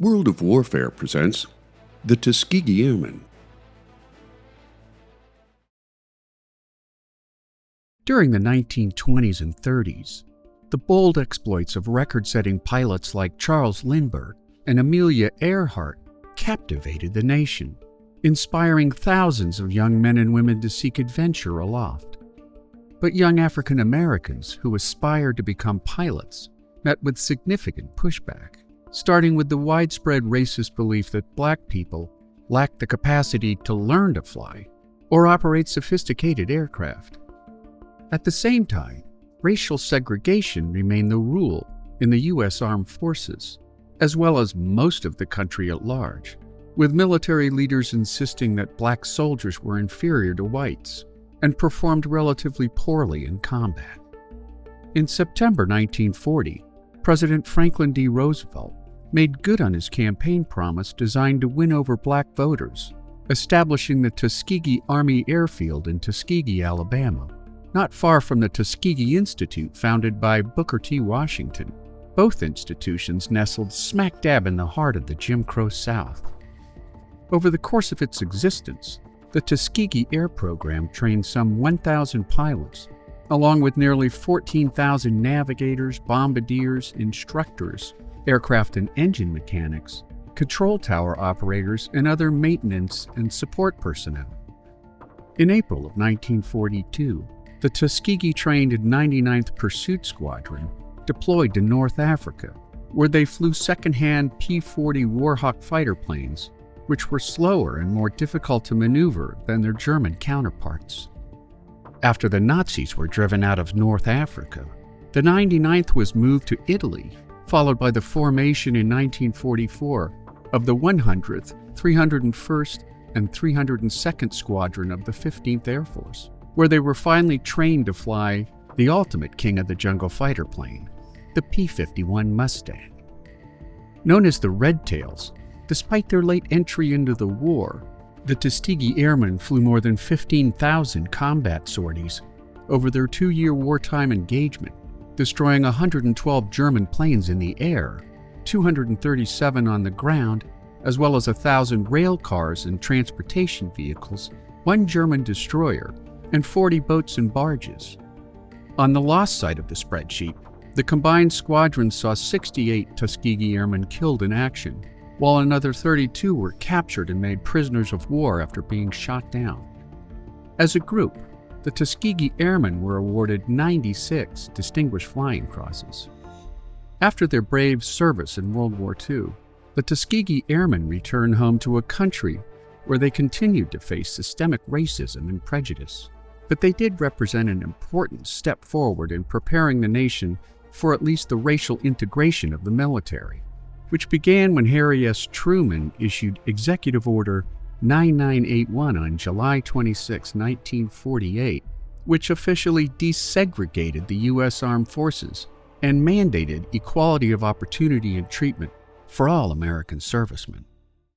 World of Warfare presents the Tuskegee Airmen. During the 1920s and 30s, the bold exploits of record-setting pilots like Charles Lindbergh and Amelia Earhart captivated the nation, inspiring thousands of young men and women to seek adventure aloft. But young African Americans who aspired to become pilots met with significant pushback, starting with the widespread racist belief that black people lacked the capacity to learn to fly or operate sophisticated aircraft. At the same time, racial segregation remained the rule in the U.S. Armed Forces, as well as most of the country at large, with military leaders insisting that black soldiers were inferior to whites and performed relatively poorly in combat. In September 1940, President Franklin D. Roosevelt made good on his campaign promise designed to win over black voters, establishing the Tuskegee Army Airfield in Tuskegee, Alabama, not far from the Tuskegee Institute founded by Booker T. Washington, both institutions nestled smack dab in the heart of the Jim Crow South. Over the course of its existence, the Tuskegee Air Program trained some 1,000 pilots, along with nearly 14,000 navigators, bombardiers, instructors, aircraft and engine mechanics, control tower operators, and other maintenance and support personnel. In April of 1942, the Tuskegee trained 99th Pursuit Squadron deployed to North Africa, where they flew second-hand P-40 Warhawk fighter planes, which were slower and more difficult to maneuver than their German counterparts. After the Nazis were driven out of North Africa, the 99th was moved to Italy, followed by the formation in 1944 of the 100th, 301st, and 302nd Squadron of the 15th Air Force, where they were finally trained to fly the ultimate king of the jungle fighter plane, the P-51 Mustang. Known as the Red Tails, despite their late entry into the war, the Tuskegee Airmen flew more than 15,000 combat sorties over their 2-year wartime engagement, destroying 112 German planes in the air, 237 on the ground, as well as 1,000 rail cars and transportation vehicles, 1 German destroyer, and 40 boats and barges. On the loss side of the spreadsheet, the combined squadron saw 68 Tuskegee Airmen killed in action, while another 32 were captured and made prisoners of war after being shot down. As a group, the Tuskegee Airmen were awarded 96 Distinguished Flying Crosses. After their brave service in World War II, the Tuskegee Airmen returned home to a country where they continued to face systemic racism and prejudice. But they did represent an important step forward in preparing the nation for at least the racial integration of the military, which began when Harry S. Truman issued Executive Order 9981 on July 26, 1948, which officially desegregated the U.S. Armed Forces and mandated equality of opportunity and treatment for all American servicemen.